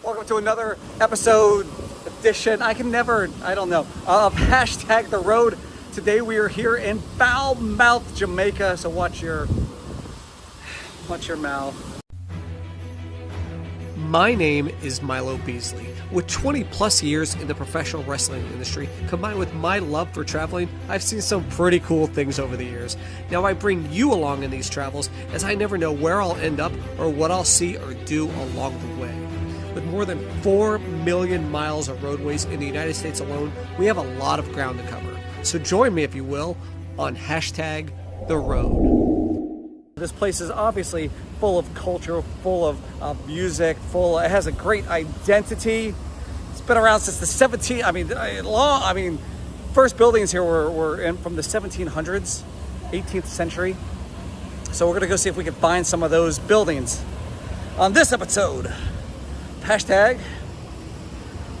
Welcome to another episode, edition, I don't know, of Hashtag The Road. Today we are here in Falmouth, Jamaica, so watch your mouth. My name is Milo Beasley. With 20 plus years in the professional wrestling industry, combined with my love for traveling, I've seen some pretty cool things over the years. Now I bring you along in these travels, as I never know where I'll end up or what I'll see or do along the way. With more than 4 million miles of roadways in the United States alone, we have a lot of ground to cover. So join me, if you will, on Hashtag The Road. This place is obviously full of culture, full of music, it has a great identity. It's been around since the first buildings here were from the 1700s, 18th century. So we're gonna go see if we can find some of those buildings on this episode. Hashtag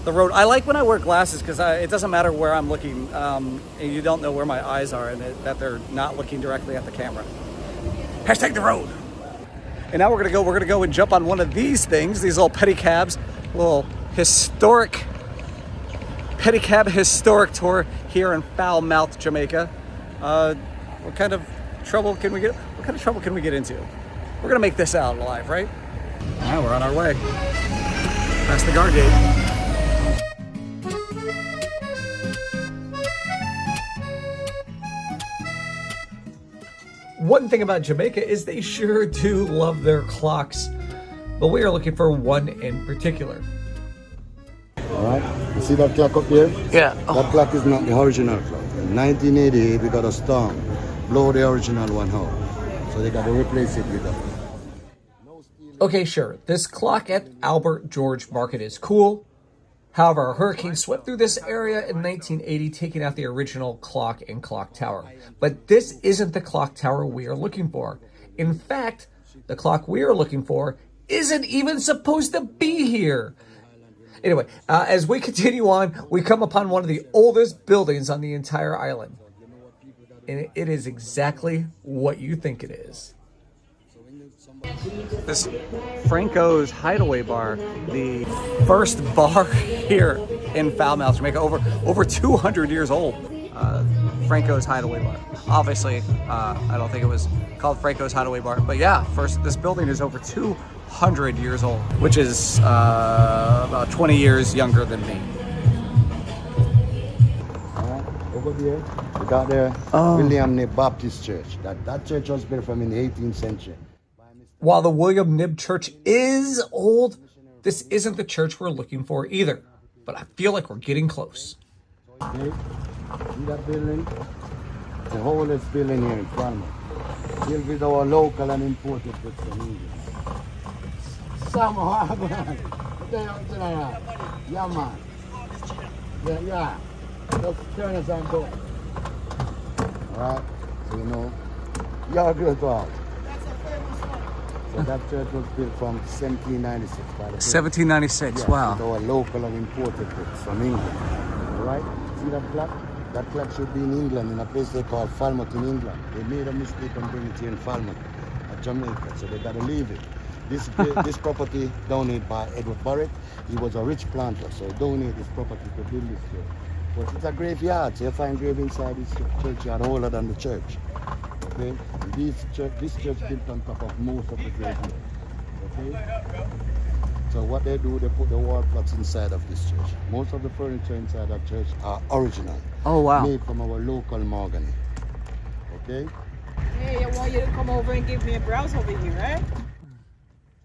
The Road. I like when I wear glasses because it doesn't matter where I'm looking, and you don't know where my eyes are and that they're not looking directly at the camera. Hashtag The Road. And now we're gonna go and jump on one of these things, these little pedicabs, little historic pedicab historic tour here in Falmouth, Jamaica. What kind of trouble can we get into? We're gonna make this out alive, right? Now we're on our way. Past the guard gate. One thing about Jamaica is they sure do love their clocks, but we are looking for one in particular. Alright, you see that clock up there? Yeah. That clock is not the original clock. In 1988 we got a storm, blow the original one out. So they got to replace it with that. Okay, sure, this clock at Albert George Market is cool. However, a hurricane swept through this area in 1980, taking out the original clock and clock tower. But this isn't the clock tower we are looking for. In fact, the clock we are looking for isn't even supposed to be here. Anyway, as we continue on, we come upon one of the oldest buildings on the entire island. And it is exactly what you think it is. This Franco's Hideaway Bar, the first bar here in Falmouth, Jamaica, over 200 years old. Franco's Hideaway Bar. Obviously, I don't think it was called Franco's Hideaway Bar, but yeah, this building is over 200 years old, which is about 20 years younger than me. Over there, we got the William Nib Baptist Church. That church was built from in the 18th century. While the William Nib Church is old, this isn't the church we're looking for either. But I feel like we're getting close. Okay. See that building? The oldest building here in Falmouth. Built with our local and imported goods from England. Yeah, man. Yeah. Just turn us and go. Alright, so you know, you're good to out. So that church was built from 1796 by the 1796, yes, wow. With our local and imported goods from England. Alright, see that clock? That clock should be in England, in a place they call Falmouth in England. They made a mistake and bring it here in Falmouth, at Jamaica, so they gotta leave it. This property donated by Edward Barrett. He was a rich planter, so he donated this property to build this church. But it's a graveyard, so you find grave inside this churchyard older than the church. Okay? And this church built on top of most of the graves. Okay? So what they do, they put the wall clocks inside of this church. Most of the furniture inside that church are original. Oh wow. Made from our local mahogany. Okay? Hey, I want you to come over and give me a browse over here, right?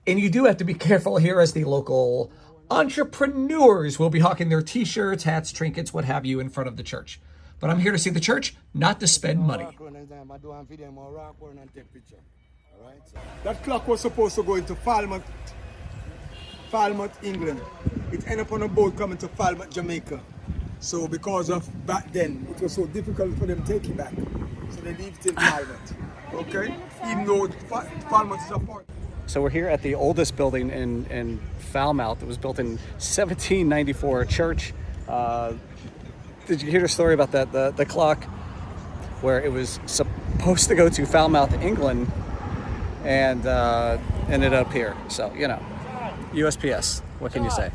And you do have to be careful here, as the local entrepreneurs will be hawking their t-shirts, hats, trinkets, what have you in front of the church. But I'm here to see the church, not to spend money. That clock was supposed to go into Falmouth, England. It ended up on a boat coming to Falmouth, Jamaica. So because of back then, it was so difficult for them to take it back. So they leave it in Falmouth. Okay? Even though Falmouth is a port. So we're here at the oldest building in Falmouth. It was built in 1794, a church. Did you hear the story about that, the clock, where it was supposed to go to Falmouth, England, and ended up here? So, you know, USPS. What can you say?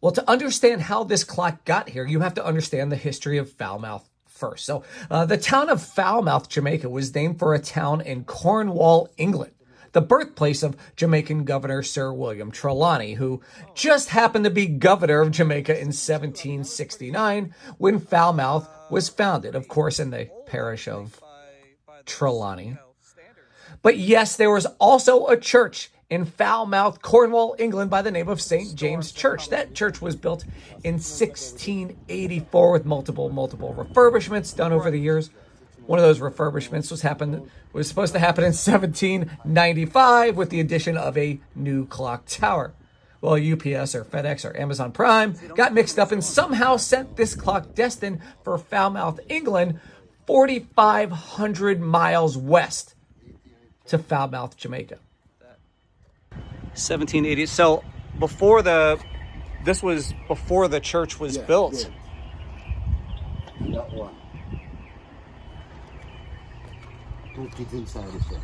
Well, to understand how this clock got here, you have to understand the history of Falmouth first. So the town of Falmouth, Jamaica, was named for a town in Cornwall, England, the birthplace of Jamaican Governor Sir William Trelawney, who just happened to be governor of Jamaica in 1769 when Falmouth was founded, of course, in the parish of Trelawney. But yes, there was also a church in Falmouth, Cornwall, England, by the name of St. James Church. That church was built in 1684 with multiple refurbishments done over the years. One of those refurbishments was supposed to happen in 1795 with the addition of a new clock tower. Well, UPS or FedEx or Amazon Prime got mixed up and somehow sent this clock destined for Falmouth, England, 4,500 miles west to Falmouth, Jamaica. 1780. So this was before the church was built. Yeah. That one. 2 kids inside the shop.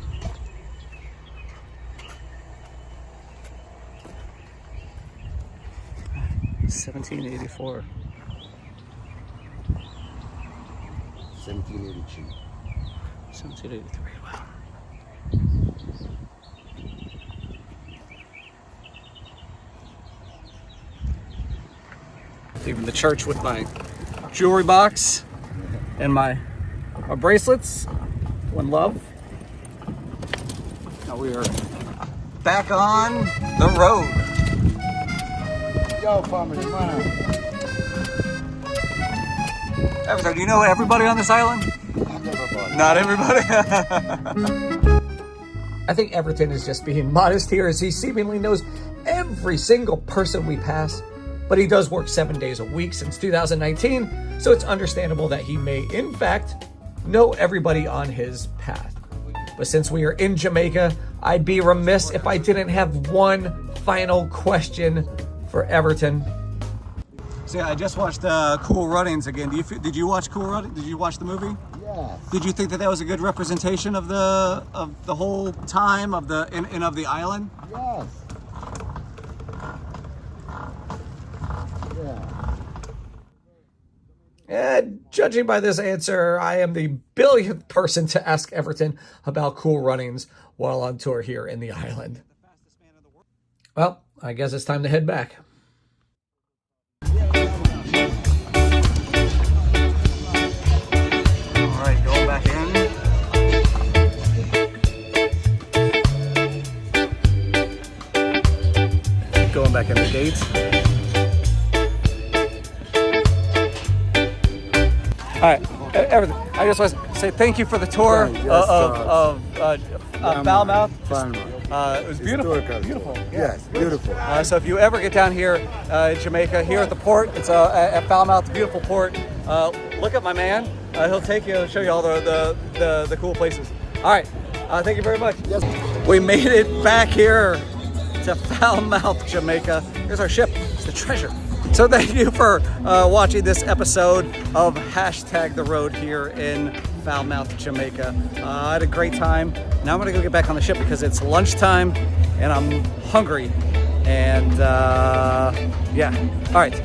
$17.84. 1783. 1783. Wow. Leaving the church with my jewelry box and my bracelets. One love. Now we are back on the road. Yo, family, man. Avatar, do you know everybody on this island? Not everybody. I think Everton is just being modest here as he seemingly knows every single person we pass. But he does work 7 days a week since 2019, so it's understandable that he may, in fact, know everybody on his path. But since we are in Jamaica, I'd be remiss if I didn't have one final question for Everton. So yeah, I just watched Cool Runnings again. Did you watch Cool Runnings? Did you watch the movie? Yeah. Did you think that was a good representation of the whole time of the of the island? Yes. Judging by this answer, I am the billionth person to ask Everton about Cool Runnings while on tour here in the island. Well, I guess it's time to head back. All right, going back in. Going back in the gates. All right, everything. I just want to say thank you for the tour of Falmouth. It was beautiful. Beautiful. Yes, beautiful. So if you ever get down here in Jamaica, here at the port, it's at Falmouth, beautiful port. Look at my man. He'll take you, show you all the cool places. All right, thank you very much. Yes. We made it back here to Falmouth, Jamaica. Here's our ship. It's the treasure. So thank you for watching this episode of #The Road here in Falmouth, Jamaica. I had a great time. Now I'm gonna go get back on the ship because it's lunchtime and I'm hungry. And yeah, all right.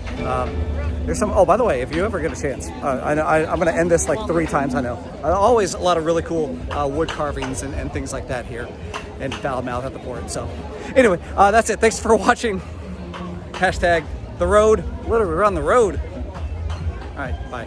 There's some, oh, by the way, if you ever get a chance, I'm gonna end this like 3 times, I know. Always a lot of really cool wood carvings and things like that here in Falmouth at the port. So anyway, that's it. Thanks for watching. #The Road. Literally, we're on the road. All right, bye.